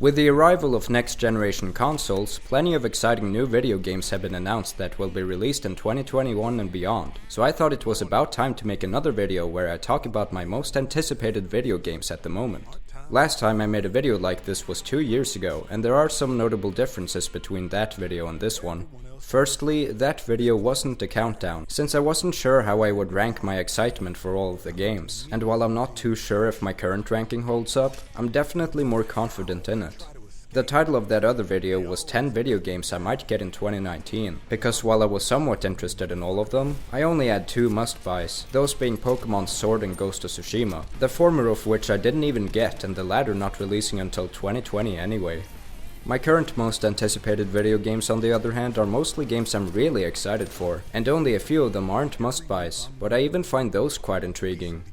With the arrival of next-generation consoles, plenty of exciting new video games have been announced that will be released in 2021 and beyond, so I thought it was about time to make another video where I talk about my most anticipated video games at the moment. Last time I made a video like this was 2 years ago, and there are some notable differences between that video and this one. Firstly, that video wasn't a countdown, since I wasn't sure how I would rank my excitement for all of the games, and while I'm not too sure if my current ranking holds up, I'm definitely more confident in it. The title of that other video was 10 video games I might get in 2019, because while I was somewhat interested in all of them, I only had 2 must-buys, those being Pokemon Sword and Ghost of Tsushima, the former of which I didn't even get and the latter not releasing until 2020 anyway. My current most anticipated video games on the other hand are mostly games I'm really excited for, and only a few of them aren't must-buys, but I even find those quite intriguing.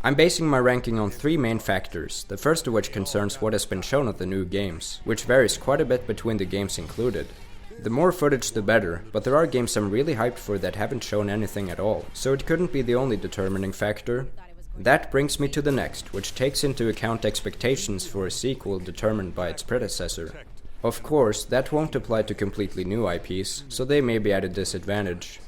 I'm basing my ranking on 3 main factors, the first of which concerns what has been shown of the new games, which varies quite a bit between the games included. The more footage the better, but there are games I'm really hyped for that haven't shown anything at all, so it couldn't be the only determining factor. That brings me to the next, which takes into account expectations for a sequel determined by its predecessor. Of course, that won't apply to completely new IPs, so they may be at a disadvantage.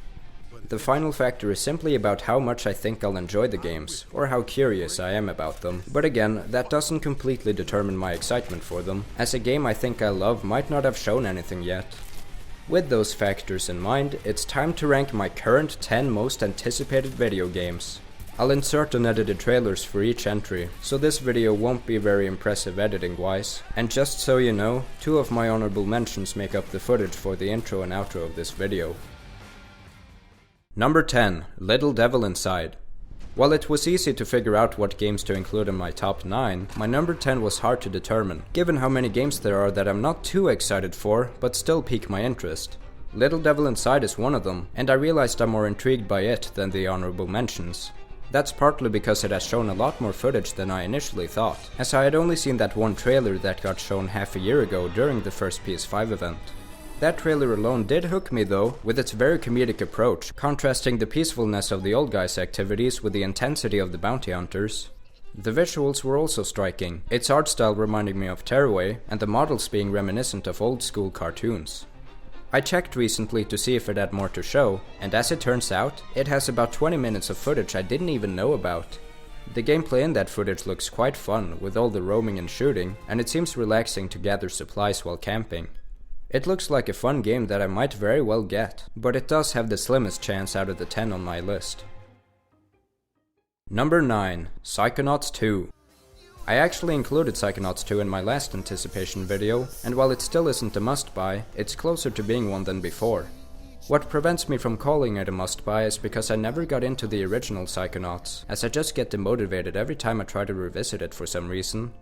The final factor is simply about how much I think I'll enjoy the games, or how curious I am about them, but again, that doesn't completely determine my excitement for them, as a game I think I love might not have shown anything yet. With those factors in mind, it's time to rank my current 10 most anticipated video games. I'll insert unedited trailers for each entry, so this video won't be very impressive editing wise, and just so you know, 2 of my honorable mentions make up the footage for the intro and outro of this video. Number 10. Little Devil Inside. While it was easy to figure out what games to include in my top 9, my number 10 was hard to determine, given how many games there are that I'm not too excited for, but still pique my interest. Little Devil Inside is one of them, and I realized I'm more intrigued by it than the honorable mentions. That's partly because it has shown a lot more footage than I initially thought, as I had only seen that one trailer that got shown half a year ago during the first PS5 event. That trailer alone did hook me though, with its very comedic approach, contrasting the peacefulness of the old guy's activities with the intensity of the bounty hunters. The visuals were also striking, its art style reminding me of Tearaway, and the models being reminiscent of old school cartoons. I checked recently to see if it had more to show, and as it turns out, it has about 20 minutes of footage I didn't even know about. The gameplay in that footage looks quite fun, with all the roaming and shooting, and it seems relaxing to gather supplies while camping. It looks like a fun game that I might very well get, but it does have the slimmest chance out of the 10 on my list. Number 9. Psychonauts 2. I actually included Psychonauts 2 in my last anticipation video, and while it still isn't a must-buy, it's closer to being one than before. What prevents me from calling it a must-buy is because I never got into the original Psychonauts, as I just get demotivated every time I try to revisit it for some reason.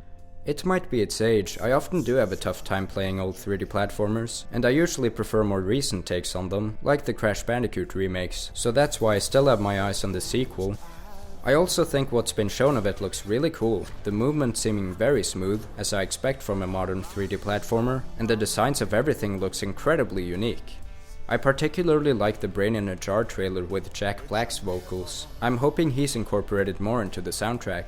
It might be its age, I often do have a tough time playing old 3D platformers, and I usually prefer more recent takes on them, like the Crash Bandicoot remakes, so that's why I still have my eyes on the sequel. I also think what's been shown of it looks really cool, the movement seeming very smooth, as I expect from a modern 3D platformer, and the designs of everything looks incredibly unique. I particularly like the Brain in a Jar trailer with Jack Black's vocals. I'm hoping he's incorporated more into the soundtrack.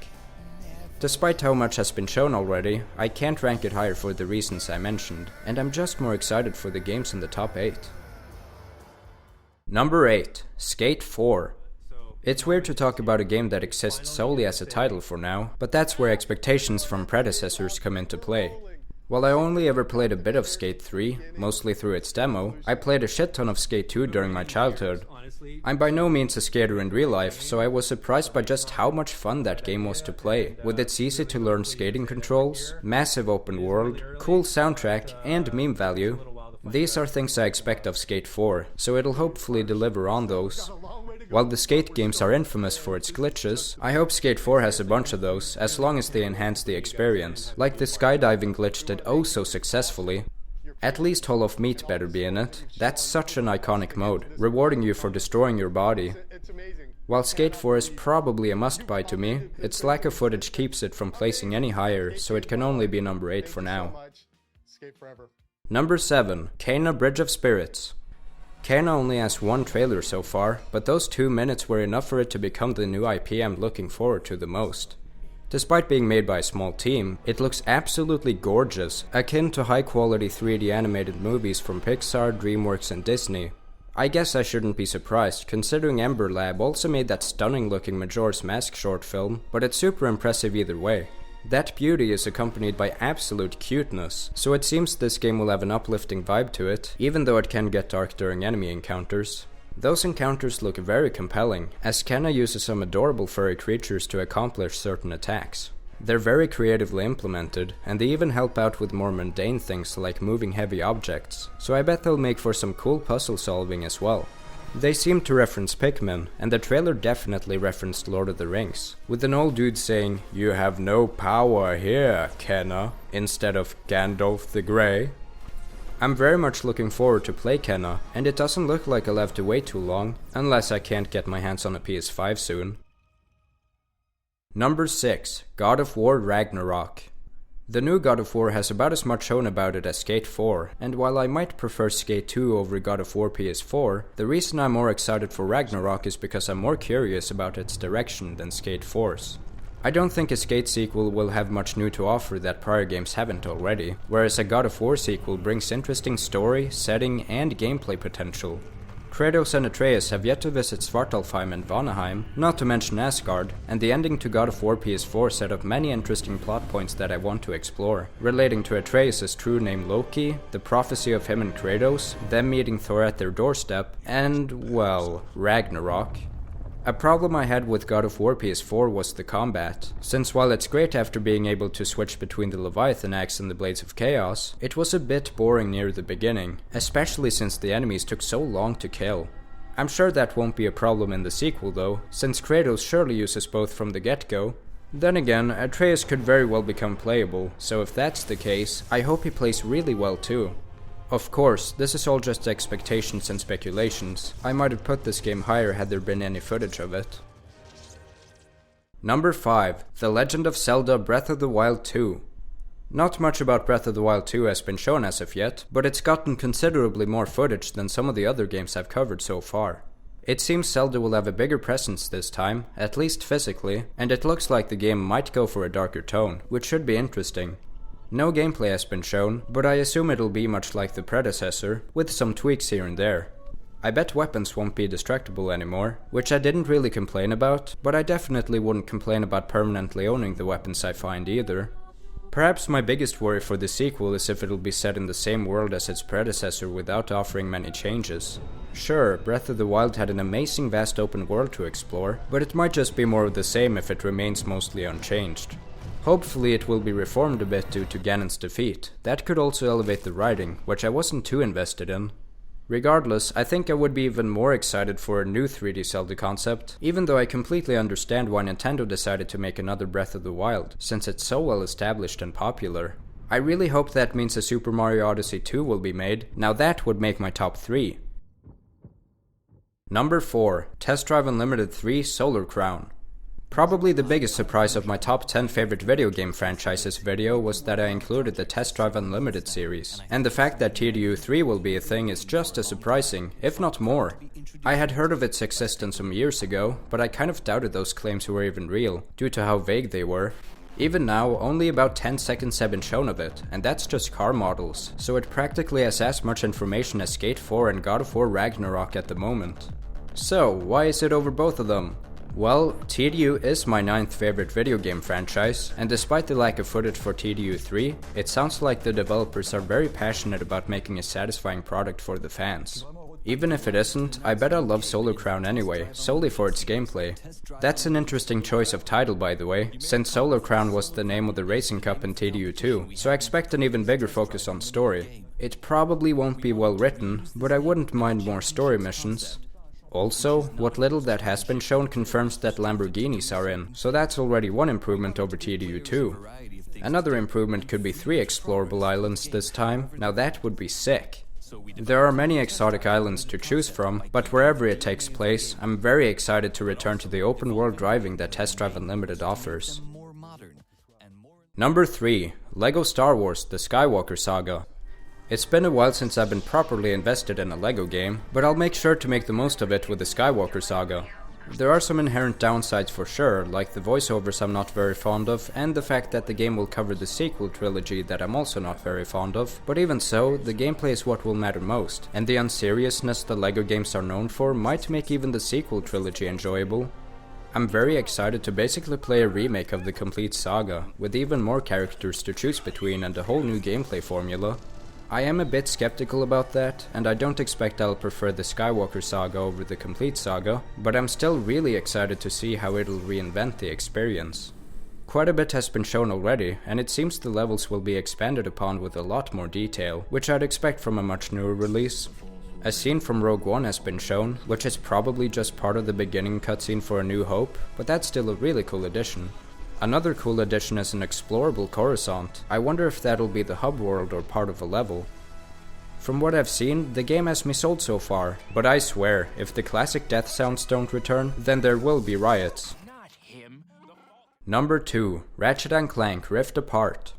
Despite how much has been shown already, I can't rank it higher for the reasons I mentioned, and I'm just more excited for the games in the top 8. Number 8. Skate 4. It's weird to talk about a game that exists solely as a title for now, but that's where expectations from predecessors come into play. While I only ever played a bit of Skate 3, mostly through its demo, I played a shit ton of Skate 2 during my childhood. I'm by no means a skater in real life, so I was surprised by just how much fun that game was to play, with its easy to learn skating controls, massive open world, cool soundtrack, and meme value. These are things I expect of Skate 4, so it'll hopefully deliver on those. While the Skate games are infamous for its glitches, I hope Skate 4 has a bunch of those, as long as they enhance the experience, like the skydiving glitch did oh so successfully. At least Hall of Meat better be in it. That's such an iconic mode, rewarding you for destroying your body. While Skate 4 is probably a must-buy to me, its lack of footage keeps it from placing any higher, so it can only be number 8 for now. Number 7. Kena Bridge of Spirits. Kena only has 1 trailer so far, but those 2 minutes were enough for it to become the new IP I'm looking forward to the most. Despite being made by a small team, it looks absolutely gorgeous, akin to high-quality 3D animated movies from Pixar, DreamWorks, and Disney. I guess I shouldn't be surprised, considering Ember Lab also made that stunning-looking Majora's Mask short film, but it's super impressive either way. That beauty is accompanied by absolute cuteness, so it seems this game will have an uplifting vibe to it, even though it can get dark during enemy encounters. Those encounters look very compelling, as Kenna uses some adorable furry creatures to accomplish certain attacks. They're very creatively implemented, and they even help out with more mundane things like moving heavy objects, so I bet they'll make for some cool puzzle solving as well. They seem to reference Pikmin, and the trailer definitely referenced Lord of the Rings, with an old dude saying, "You have no power here, Kenna," instead of Gandalf the Grey. I'm very much looking forward to play Kenna, and it doesn't look like I'll have to wait too long, unless I can't get my hands on a PS5 soon. Number 6. God of War Ragnarok. The new God of War has about as much shown about it as Skate 4, and while I might prefer Skate 2 over God of War PS4, the reason I'm more excited for Ragnarok is because I'm more curious about its direction than Skate 4's. I don't think a Skate sequel will have much new to offer that prior games haven't already, whereas a God of War sequel brings interesting story, setting, and gameplay potential. Kratos and Atreus have yet to visit Svartalfheim and Vanaheim, not to mention Asgard, and the ending to God of War PS4 set up many interesting plot points that I want to explore, relating to Atreus' true name Loki, the prophecy of him and Kratos, them meeting Thor at their doorstep, and, well, Ragnarok. A problem I had with God of War PS4 was the combat, since while it's great after being able to switch between the Leviathan axe and the Blades of Chaos, it was a bit boring near the beginning, especially since the enemies took so long to kill. I'm sure that won't be a problem in the sequel though, since Kratos surely uses both from the get-go. Then again, Atreus could very well become playable, so if that's the case, I hope he plays really well too. Of course, this is all just expectations and speculations. I might have put this game higher had there been any footage of it. Number 5. The Legend of Zelda Breath of the Wild 2. Not much about Breath of the Wild 2 has been shown as of yet, but it's gotten considerably more footage than some of the other games I've covered so far. It seems Zelda will have a bigger presence this time, at least physically, and it looks like the game might go for a darker tone, which should be interesting. No gameplay has been shown, but I assume it'll be much like the predecessor, with some tweaks here and there. I bet weapons won't be destructible anymore, which I didn't really complain about, but I definitely wouldn't complain about permanently owning the weapons I find either. Perhaps my biggest worry for the sequel is if it'll be set in the same world as its predecessor without offering many changes. Sure, Breath of the Wild had an amazing vast open world to explore, but it might just be more of the same if it remains mostly unchanged. Hopefully it will be reformed a bit due to Ganon's defeat. That could also elevate the writing, which I wasn't too invested in. Regardless, I think I would be even more excited for a new 3D Zelda concept, even though I completely understand why Nintendo decided to make another Breath of the Wild, since it's so well established and popular. I really hope that means a Super Mario Odyssey 2 will be made. Now that would make my top 3. Number 4. Test Drive Unlimited 3 Solar Crown. Probably the biggest surprise of my top 10 favorite video game franchises video was that I included the Test Drive Unlimited series, and the fact that TDU 3 will be a thing is just as surprising, if not more. I had heard of its existence some years ago, but I kind of doubted those claims were even real, due to how vague they were. Even now, only about 10 seconds have been shown of it, and that's just car models, so it practically has as much information as Skate 4 and God of War Ragnarok at the moment. So, why is it over both of them? Well, TDU is my 9th favorite video game franchise, and despite the lack of footage for TDU 3, it sounds like the developers are very passionate about making a satisfying product for the fans. Even if it isn't, I bet I'll love Solar Crown anyway, solely for its gameplay. That's an interesting choice of title by the way, since Solar Crown was the name of the Racing Cup in TDU 2, so I expect an even bigger focus on story. It probably won't be well written, but I wouldn't mind more story missions. Also, what little that has been shown confirms that Lamborghinis are in, so that's already one improvement over TDU 2. Another improvement could be 3 explorable islands this time, now that would be sick. There are many exotic islands to choose from, but wherever it takes place, I'm very excited to return to the open world driving that Test Drive Unlimited offers. Number 3. LEGO Star Wars The Skywalker Saga. It's been a while since I've been properly invested in a LEGO game, but I'll make sure to make the most of it with the Skywalker Saga. There are some inherent downsides for sure, like the voiceovers I'm not very fond of, and the fact that the game will cover the sequel trilogy that I'm also not very fond of, but even so, the gameplay is what will matter most, and the unseriousness the LEGO games are known for might make even the sequel trilogy enjoyable. I'm very excited to basically play a remake of the complete saga, with even more characters to choose between and a whole new gameplay formula. I am a bit skeptical about that, and I don't expect I'll prefer the Skywalker saga over the complete saga, but I'm still really excited to see how it'll reinvent the experience. Quite a bit has been shown already, and it seems the levels will be expanded upon with a lot more detail, which I'd expect from a much newer release. A scene from Rogue One has been shown, which is probably just part of the beginning cutscene for A New Hope, but that's still a really cool addition. Another cool addition is an explorable Coruscant. I wonder if that'll be the hub world or part of a level. From what I've seen, the game has me sold so far, but I swear, if the classic death sounds don't return, then there will be riots. Number 2. Ratchet & Clank Rift Apart.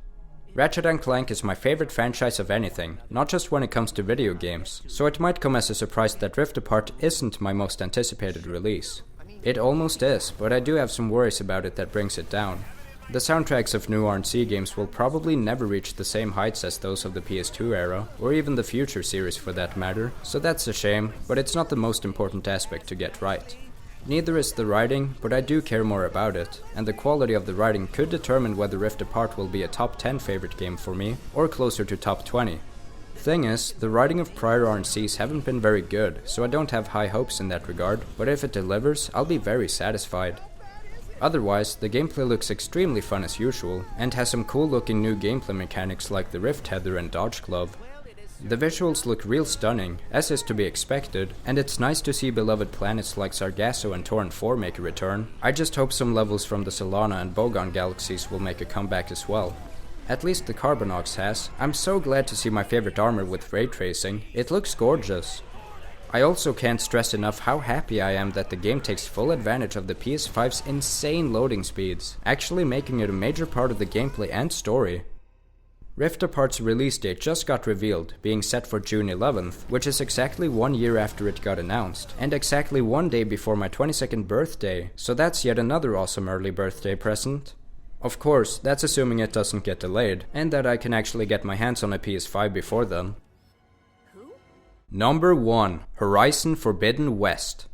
Ratchet & Clank is my favorite franchise of anything, not just when it comes to video games, so it might come as a surprise that Rift Apart isn't my most anticipated release. It almost is, but I do have some worries about it that brings it down. The soundtracks of new RNC games will probably never reach the same heights as those of the PS2 era, or even the future series for that matter, so that's a shame, but it's not the most important aspect to get right. Neither is the writing, but I do care more about it, and the quality of the writing could determine whether Rift Apart will be a top 10 favorite game for me, or closer to top 20. Thing is, the writing of prior RNCs haven't been very good, so I don't have high hopes in that regard, but if it delivers, I'll be very satisfied. Otherwise, the gameplay looks extremely fun as usual, and has some cool looking new gameplay mechanics like the Rift Tether and Dodge Glove. The visuals look real stunning, as is to be expected, and it's nice to see beloved planets like Sargasso and Torrent 4 make a return. I just hope some levels from the Solana and Bogon galaxies will make a comeback as well. At least the Carbonox has. I'm so glad to see my favorite armor with ray tracing, it looks gorgeous. I also can't stress enough how happy I am that the game takes full advantage of the PS5's insane loading speeds, actually making it a major part of the gameplay and story. Rift Apart's release date just got revealed, being set for June 11th, which is exactly 1 year after it got announced, and exactly 1 day before my 22nd birthday, so that's yet another awesome early birthday present. Of course, that's assuming it doesn't get delayed, and that I can actually get my hands on a PS5 before then. Number 1. Horizon Forbidden West.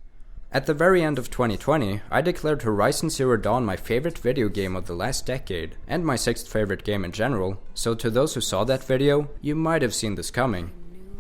At the very end of 2020, I declared Horizon Zero Dawn my favorite video game of the last decade, and my 6th favorite game in general, so to those who saw that video, you might have seen this coming.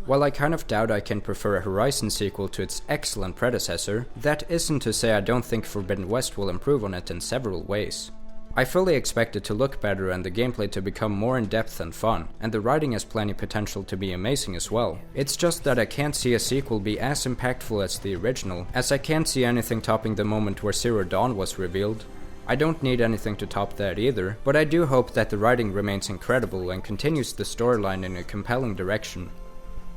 While I kind of doubt I can prefer a Horizon sequel to its excellent predecessor, that isn't to say I don't think Forbidden West will improve on it in several ways. I fully expect it to look better and the gameplay to become more in-depth and fun, and the writing has plenty potential to be amazing as well. It's just that I can't see a sequel be as impactful as the original, as I can't see anything topping the moment where Zero Dawn was revealed. I don't need anything to top that either, but I do hope that the writing remains incredible and continues the storyline in a compelling direction.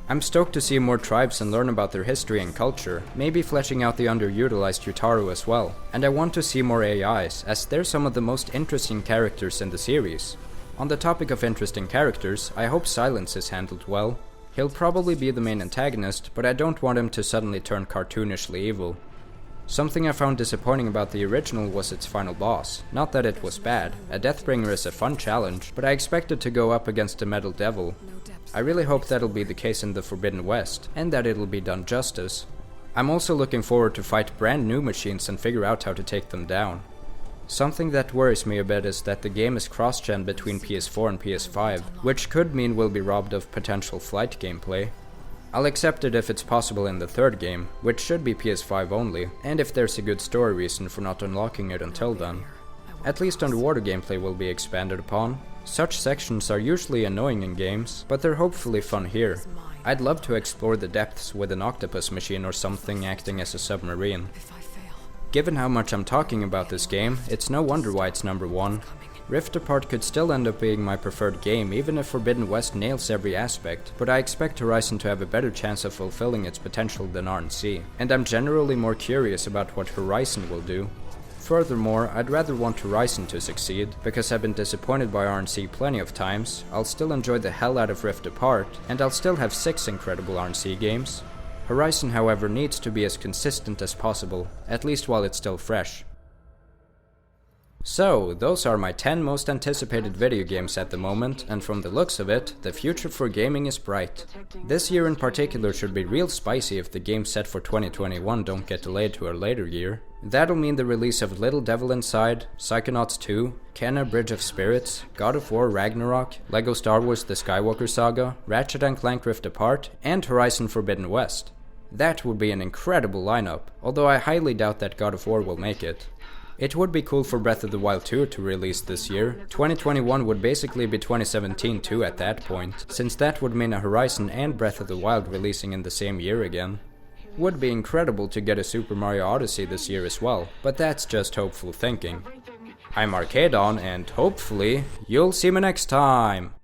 I'm stoked to see more tribes and learn about their history and culture, maybe fleshing out the underutilized Yutaru as well. And I want to see more AIs, as they're some of the most interesting characters in the series. On the topic of interesting characters, I hope Silence is handled well. He'll probably be the main antagonist, but I don't want him to suddenly turn cartoonishly evil. Something I found disappointing about the original was its final boss. Not that it was bad, a Deathbringer is a fun challenge, but I expected to go up against a Metal Devil. I really hope that'll be the case in the Forbidden West, and that it'll be done justice. I'm also looking forward to fight brand new machines and figure out how to take them down. Something that worries me a bit is that the game is cross-gen between PS4 and PS5, which could mean we'll be robbed of potential flight gameplay. I'll accept it if it's possible in the third game, which should be PS5 only, and if there's a good story reason for not unlocking it until then. At least underwater gameplay will be expanded upon. Such sections are usually annoying in games, but they're hopefully fun here. I'd love to explore the depths with an octopus machine or something acting as a submarine. Given how much I'm talking about this game, it's no wonder why it's number 1. Rift Apart could still end up being my preferred game even if Forbidden West nails every aspect, but I expect Horizon to have a better chance of fulfilling its potential than RNC, and I'm generally more curious about what Horizon will do. Furthermore, I'd rather want Horizon to succeed, because I've been disappointed by RNC plenty of times, I'll still enjoy the hell out of Rift Apart, and I'll still have 6 incredible RNC games. Horizon, however, needs to be as consistent as possible, at least while it's still fresh. So, those are my 10 most anticipated video games at the moment, and from the looks of it, the future for gaming is bright. This year in particular should be real spicy if the games set for 2021 don't get delayed to a later year. That'll mean the release of Little Devil Inside, Psychonauts 2, Kena Bridge of Spirits, God of War Ragnarok, LEGO Star Wars The Skywalker Saga, Ratchet & Clank Rift Apart, and Horizon Forbidden West. That would be an incredible lineup, although I highly doubt that God of War will make it. It would be cool for Breath of the Wild 2 to release this year. 2021 would basically be 2017 too at that point, since that would mean a Horizon and Breath of the Wild releasing in the same year again. Would be incredible to get a Super Mario Odyssey this year as well, but that's just hopeful thinking. I'm Arcadon, and hopefully, you'll see me next time!